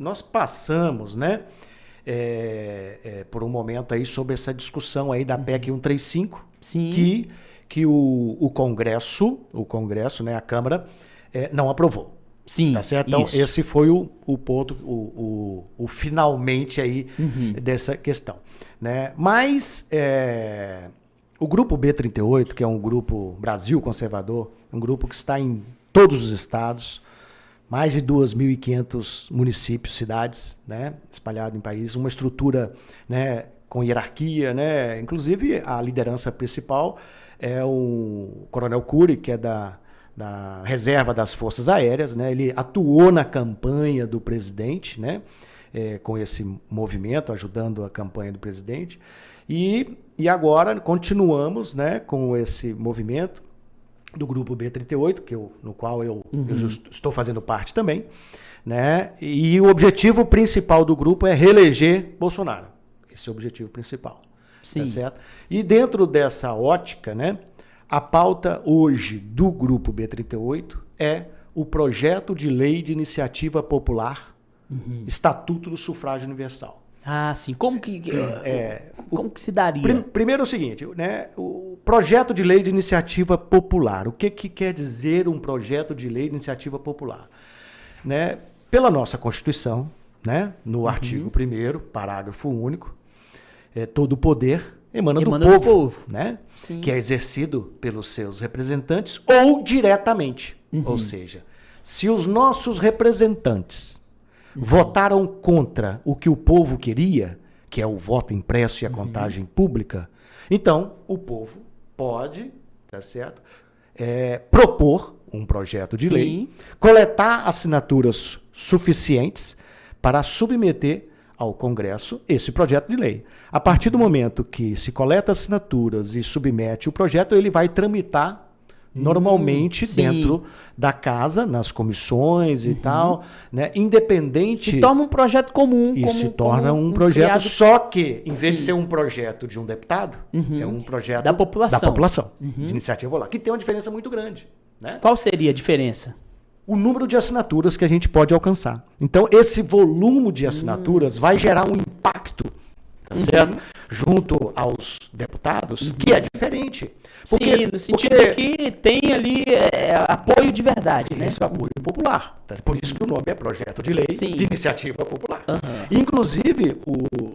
nós passamos, né, por um momento aí sobre essa discussão aí da PEC 135, Sim. que o Congresso, né, a Câmara, não aprovou. Sim, tá certo? Então, isso. esse foi o ponto, o finalmente aí dessa questão. Né? Mas o grupo B38, que é um grupo Brasil Conservador, um grupo que está em todos os estados, mais de 2.500 municípios, cidades, né, espalhados em país, uma estrutura, né, com hierarquia, né, inclusive a liderança principal é o Coronel Cury, que é da reserva das Forças Aéreas, né, ele atuou na campanha do presidente, né, com esse movimento, ajudando a campanha do presidente, e agora continuamos, né, com esse movimento do grupo B38, no qual eu estou fazendo parte também, né? E o objetivo principal do grupo é reeleger Bolsonaro. Esse é o objetivo principal. Sim. Tá certo? E dentro dessa ótica, né, a pauta hoje do grupo B38 é o projeto de lei de iniciativa popular, Estatuto do Sufrágio Universal. Ah, sim. Como que se daria? Primeiro é o seguinte, né? O projeto de lei de iniciativa popular. O que quer dizer um projeto de lei de iniciativa popular? Né? Pela nossa Constituição, né? No artigo 1º, parágrafo único, todo o poder emana do povo. Né? Sim. Que é exercido pelos seus representantes ou diretamente. Ou seja, se os nossos representantes votaram contra o que o povo queria, que é o voto impresso e a contagem pública, então o povo pode, tá certo, propor um projeto de lei, coletar assinaturas suficientes para submeter ao Congresso esse projeto de lei. A partir do momento que se coleta assinaturas e submete o projeto, ele vai tramitar normalmente dentro da casa, nas comissões e tal, né? Independente... Se torna um projeto comum. E se torna um projeto, criado... só que, em vez de ser um projeto de um deputado, é um projeto da população, de iniciativa popular, que tem uma diferença muito grande. Né? Qual seria a diferença? O número de assinaturas que a gente pode alcançar. Então, esse volume de assinaturas vai gerar um impacto, tá certo? Junto aos deputados, que é diferente. Porque, sim, no sentido de que tem ali apoio de verdade, né? Esse apoio popular. Por isso que o nome é projeto de lei de iniciativa popular. Inclusive,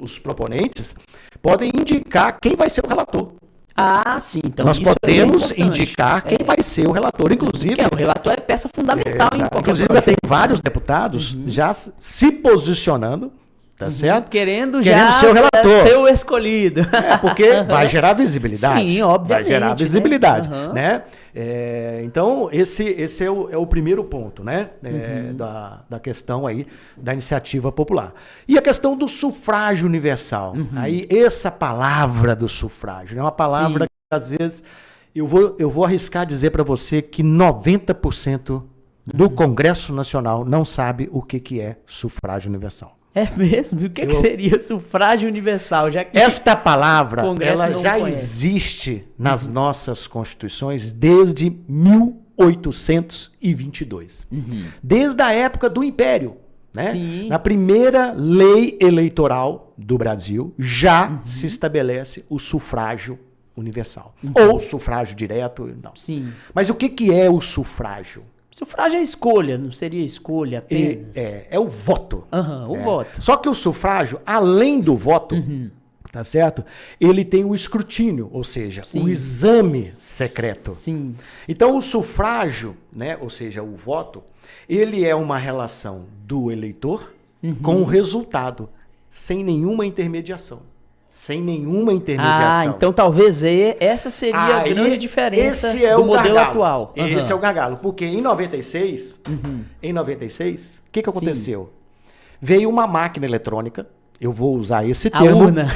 os proponentes podem indicar quem vai ser o relator. Ah, sim. Então nós podemos indicar quem vai ser o relator. Inclusive, o relator é peça fundamental. Inclusive, já tem vários deputados já se posicionando, tá certo? Querendo ser o relator. Ser o escolhido. Porque vai gerar visibilidade. Sim, obviamente. Vai gerar visibilidade, né? Então, esse é o primeiro ponto, né? Da questão aí da iniciativa popular. E a questão do sufrágio universal. Aí, essa palavra do sufrágio é uma palavra que, às vezes, eu vou arriscar dizer para você que 90% do Congresso Nacional não sabe o que é sufrágio universal. É mesmo? E o que seria sufrágio universal? Já que esta palavra ela já conhece. Existe nas nossas constituições desde 1822. Desde a época do Império. Né? Na primeira lei eleitoral do Brasil, já se estabelece o sufrágio universal. Ou sufrágio direto. Não. Mas o que é o sufrágio? Sufrágio é escolha, não seria escolha apenas? É o voto. O voto. Só que o sufrágio, além do voto, tá certo? Ele tem o escrutínio, ou seja, o exame secreto. Então, o sufrágio, né, ou seja, o voto, ele é uma relação do eleitor com o resultado, sem nenhuma intermediação. Sem nenhuma intermediação. Então talvez essa seria a grande diferença do modelo atual. Esse é o gargalo. Porque em 96, o que aconteceu? Veio uma máquina eletrônica, eu vou usar esse termo. A urna.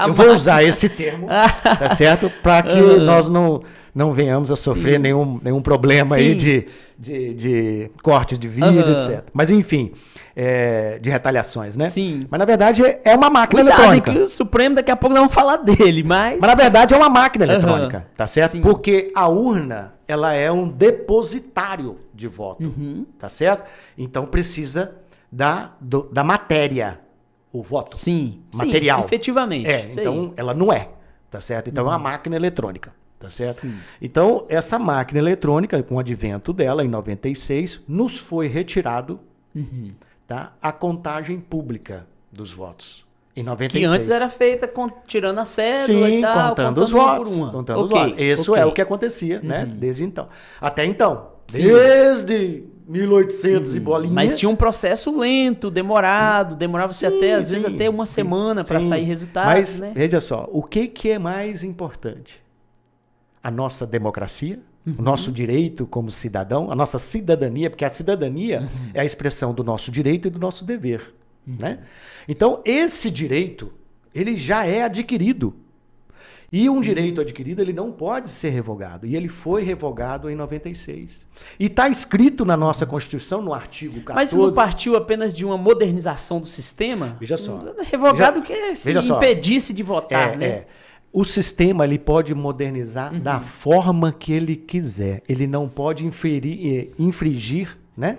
Eu vou usar esse termo, tá certo? Para que nós não venhamos a sofrer nenhum problema aí de corte de vídeo, etc. Mas enfim, de retaliações, né? Mas na verdade é uma máquina eletrônica. Que o Supremo daqui a pouco não vamos falar dele, mas na verdade é uma máquina eletrônica, tá certo? Porque a urna, ela é um depositário de voto, tá certo? Então precisa da matéria, o voto. Sim, material. Sim, efetivamente. Então ela não é, tá certo? Então é uma máquina eletrônica, tá certo? Sim. Então essa máquina eletrônica, com o advento dela em 96, nos foi retirado, tá, a contagem pública dos votos. Em 96. Que antes era feita tirando a cédula e tal, contando os votos. Contando os votos. Isso é o que acontecia, né? Desde então. Até então. Sim. Desde 1800 e bolinha. Mas tinha um processo lento, demorava-se até, às vezes, até uma semana para sair resultados. Mas, né? veja só, o que é mais importante? A nossa democracia, o nosso direito como cidadão, a nossa cidadania, porque a cidadania é a expressão do nosso direito e do nosso dever. Né? Então, esse direito, ele já é adquirido. E um direito adquirido, ele não pode ser revogado. E ele foi revogado em 96. E está escrito na nossa Constituição, no artigo 14... Mas não partiu apenas de uma modernização do sistema? Veja só. Revogado que se impedisse de votar, né? O sistema, ele pode modernizar da forma que ele quiser. Ele não pode infringir, né,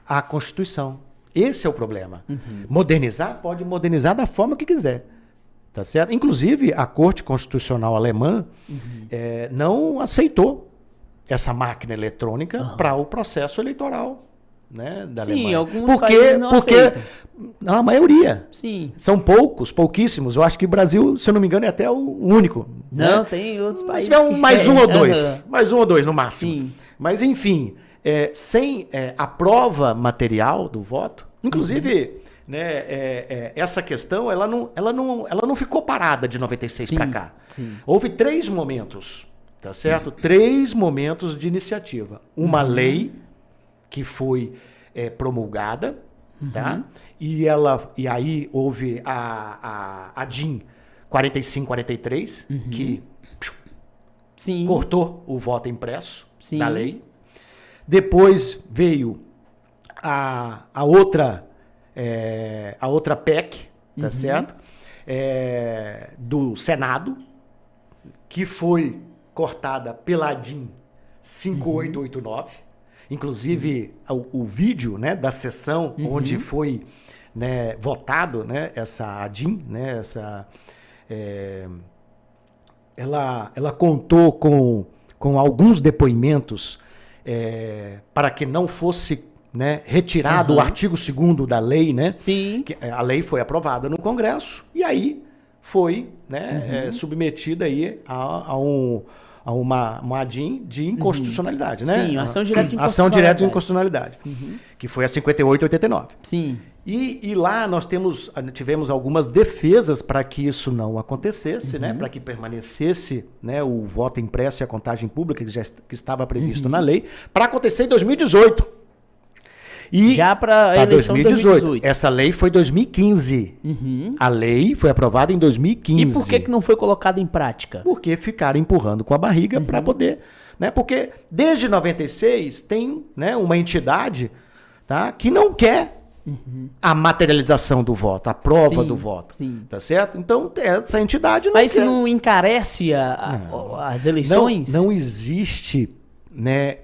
a Constituição. Esse é o problema. Modernizar, pode modernizar da forma que quiser. Tá certo? Inclusive, a Corte Constitucional Alemã não aceitou essa máquina eletrônica para o processo eleitoral, né, da Alemanha. Sim, alguns países não aceitam. Não, a maioria. Sim. São pouquíssimos. Eu acho que o Brasil, se eu não me engano, é até o único. Não, né? Tem outros países. Mais um ou dois. Mais um ou dois no máximo. Sim. Mas, enfim, sem a prova material do voto, inclusive, né, essa questão, ela não ficou parada de 96 para cá. Sim. Houve 3 momentos, tá certo? 3 momentos de iniciativa. Uma lei que foi promulgada, tá? E aí houve a DIN 4543, que cortou o voto impresso da lei. Depois veio a outra PEC, tá certo? Do Senado, que foi cortada pela DIN 5889. Inclusive, o vídeo, né, da sessão onde foi, né, votado, né, essa DIN, né, ela contou com alguns depoimentos para que não fosse, né, retirado o artigo 2º da lei, né? Sim. Que a lei foi aprovada no Congresso e aí foi, né, submetida aí a uma DIN de inconstitucionalidade, né? Sim, ação direta de inconstitucionalidade. Ação direta de inconstitucionalidade, que foi a 5889. Sim. E lá nós tivemos algumas defesas para que isso não acontecesse, né? Para que permanecesse, né, o voto impresso e a contagem pública que estava previsto na lei, para acontecer em 2018. E já para a eleição de 2018. Essa lei foi 2015. A lei foi aprovada em 2015. E por que não foi colocada em prática? Porque ficaram empurrando com a barriga para poder, né? Porque desde 96 tem, né, uma entidade, tá, que não quer a materialização do voto, a prova do voto. Sim. Tá certo? Então, essa entidade não quer. Mas isso não encarece as eleições? Não existe, né,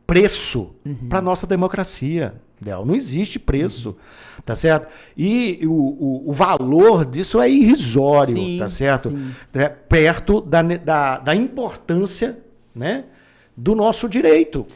preço para nossa democracia, Del. Não existe preço, tá certo? E o valor disso é irrisório, tá certo? Perto da importância, né, do nosso direito.